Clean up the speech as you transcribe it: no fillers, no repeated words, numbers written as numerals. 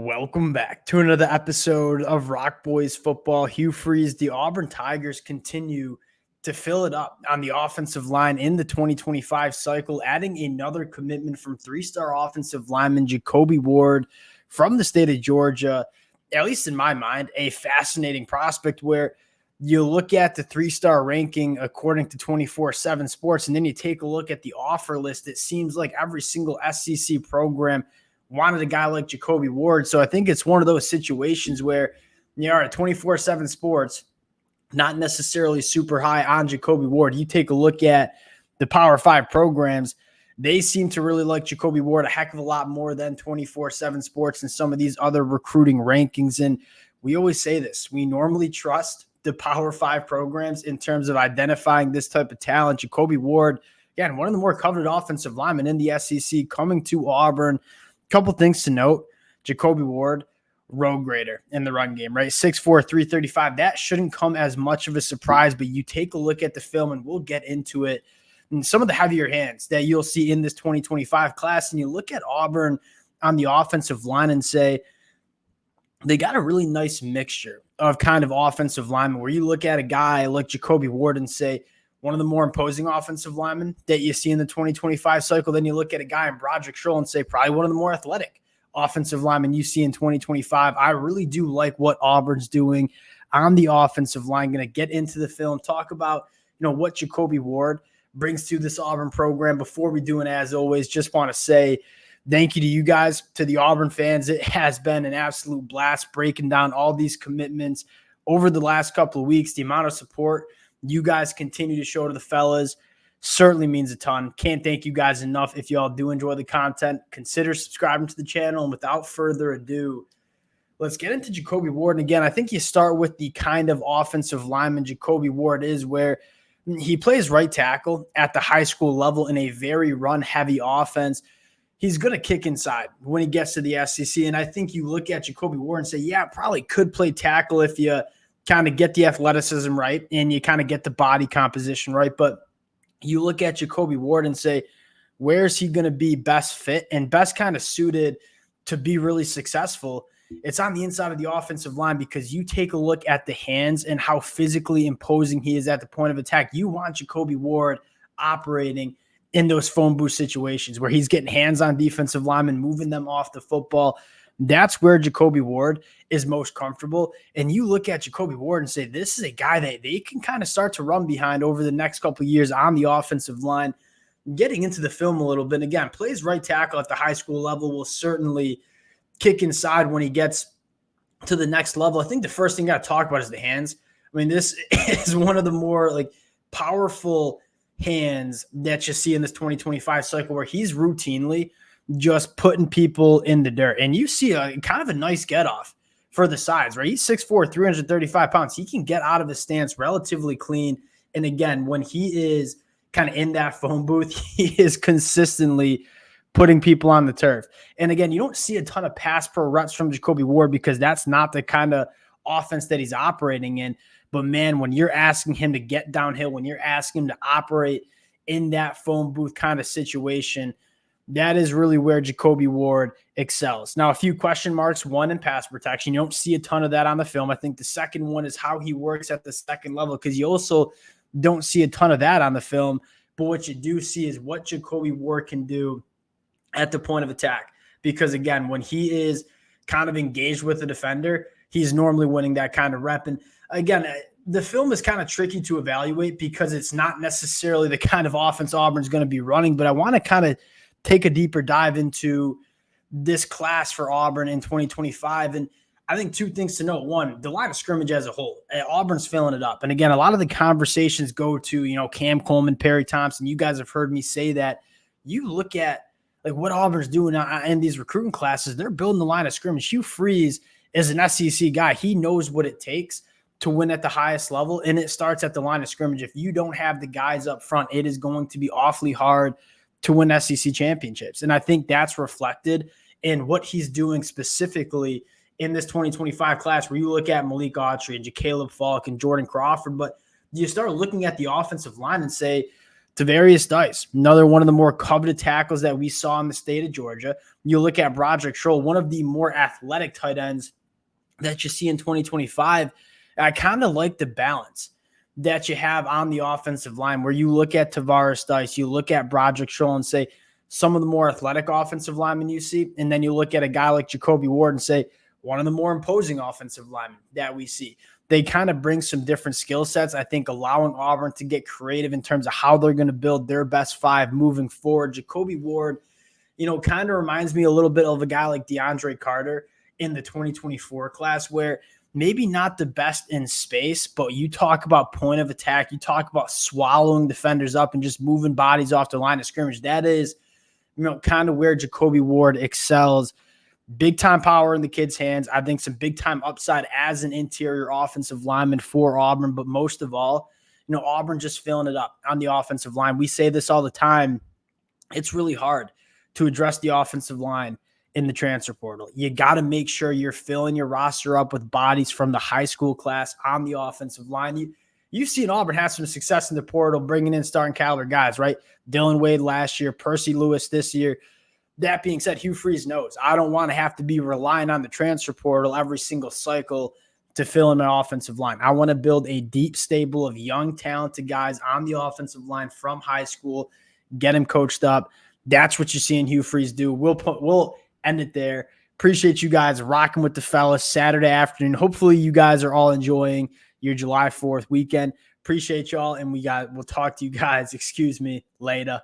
Welcome back to another episode of Rock Boys Football. Hugh Freeze, the Auburn Tigers continue to fill it up on the offensive line in the 2025 cycle, adding another commitment from three-star offensive lineman Jacobe Ward from the state of Georgia. At least in my mind, a fascinating prospect where you look at the three-star ranking according to 24/7 Sports, and then you take a look at the offer list. It seems like every single SEC program wanted a guy like Jacobe Ward. So I think it's one of those situations where you are at 24/7 Sports, not necessarily super high on Jacobe Ward. You take a look at the Power 5 programs, they seem to really like Jacobe Ward a heck of a lot more than 24/7 Sports and some of these other recruiting rankings. And we always say this, we normally trust the Power 5 programs in terms of identifying this type of talent. Jacobe Ward, again, one of the more coveted offensive linemen in the SEC coming to Auburn. Couple things to note. Jacobe Ward, road grader in the run game, right? 6'4", 335. That shouldn't come as much of a surprise, but you take a look at the film and we'll get into it. And some of the heavier hands that you'll see in this 2025 class, and you look at Auburn on the offensive line and say, they got a really nice mixture of kind of offensive linemen where you look at a guy like Jacobe Ward and say, one of the more imposing offensive linemen that you see in the 2025 cycle. Then you look at a guy in Broderick Stroll and say probably one of the more athletic offensive linemen you see in 2025. I really do like what Auburn's doing on the offensive line. Going to get into the film, talk about what Jacobe Ward brings to this Auburn program. Before we do, and as always, just want to say thank you to you guys, to the Auburn fans. It has been an absolute blast breaking down all these commitments over the last couple of weeks. The amount of support you guys continue to show to the fellas certainly means a ton. Can't thank you guys enough. If y'all do enjoy the content, consider subscribing to the channel. And without further ado, let's get into Jacobe Ward. And again, I think you start with the kind of offensive lineman Jacobe Ward is, where he plays right tackle at the high school level in a very run-heavy offense. He's going to kick inside when he gets to the SEC. And I think you look at Jacobe Ward and say, yeah, probably could play tackle if you kind of get the athleticism right and you kind of get the body composition right. But you look at Jacobe Ward and say, where's he going to be best fit and best kind of suited to be really successful? It's on the inside of the offensive line, because you take a look at the hands and how physically imposing he is at the point of attack. You want Jacobe Ward operating in those phone booth situations where he's getting hands on defensive linemen, moving them off the football. That's where Jacobe Ward is most comfortable. And you look at Jacobe Ward and say, this is a guy that they can kind of start to run behind over the next couple of years on the offensive line. Getting into the film a little bit, again, plays right tackle at the high school level, will certainly kick inside when he gets to the next level. I think the first thing you got to talk about is the hands. I mean, this is one of the more powerful hands that you see in this 2025 cycle, where he's routinely just putting people in the dirt. And you see a kind of a nice get off for the sides, right? He's 6'4", 335 pounds. He can get out of his stance relatively clean. And again, when he is kind of in that phone booth, he is consistently putting people on the turf. And again, you don't see a ton of pass pro reps from Jacobe Ward, because that's not the kind of offense that he's operating in. But man, when you're asking him to get downhill, when you're asking him to operate in that phone booth kind of situation, that is really where Jacobe Ward excels. Now, a few question marks. One, in pass protection. You don't see a ton of that on the film. I think the second one is how he works at the second level, because you also don't see a ton of that on the film. But what you do see is what Jacobe Ward can do at the point of attack. Because, again, when he is kind of engaged with the defender, he's normally winning that kind of rep. And, again, the film is kind of tricky to evaluate because it's not necessarily the kind of offense Auburn's going to be running. But I want to kind of take a deeper dive into this class for Auburn in 2025. And I think two things to note. One, the line of scrimmage as a whole. Auburn's filling it up. And again, a lot of the conversations go to, Cam Coleman, Perry Thompson. You guys have heard me say that. You look at what Auburn's doing in these recruiting classes, they're building the line of scrimmage. Hugh Freeze is an SEC guy. He knows what it takes to win at the highest level, and it starts at the line of scrimmage. If you don't have the guys up front, it is going to be awfully hard to win SEC championships. And I think that's reflected in what he's doing specifically in this 2025 class, where you look at Malik Autry and Caleb Falk and Jordan Crawford, but you start looking at the offensive line and say, Tavarius Dice, another one of the more coveted tackles that we saw in the state of Georgia. You look at Broderick Schroll, one of the more athletic tight ends that you see in 2025. I kind of like the balance that you have on the offensive line where you look at Tavarius Dice, you look at Broderick Schroll and say some of the more athletic offensive linemen you see, and then you look at a guy like Jacobe Ward and say one of the more imposing offensive linemen that we see. They kind of bring some different skill sets. I think allowing Auburn to get creative in terms of how they're going to build their best five moving forward. Jacobe Ward, kind of reminds me a little bit of a guy like DeAndre Carter in the 2024 class, where maybe not the best in space, but you talk about point of attack, you talk about swallowing defenders up and just moving bodies off the line of scrimmage. That is, kind of where Jacobe Ward excels. Big time power in the kid's hands. I think some big time upside as an interior offensive lineman for Auburn, but most of all, Auburn just filling it up on the offensive line. We say this all the time. It's really hard to address the offensive line in the transfer portal. You got to make sure you're filling your roster up with bodies from the high school class on the offensive line. You've seen Auburn have some success in the portal, bringing in starting caliber guys, right? Dylan Wade last year, Percy Lewis this year. That being said, Hugh Freeze knows I don't want to have to be relying on the transfer portal every single cycle to fill in an offensive line. I want to build a deep stable of young, talented guys on the offensive line from high school, get them coached up. That's what you're seeing Hugh Freeze do. We'll end it there. Appreciate you guys rocking with the fellas Saturday afternoon. Hopefully you guys are all enjoying your July 4th weekend. Appreciate y'all, and we'll talk to you guys, later.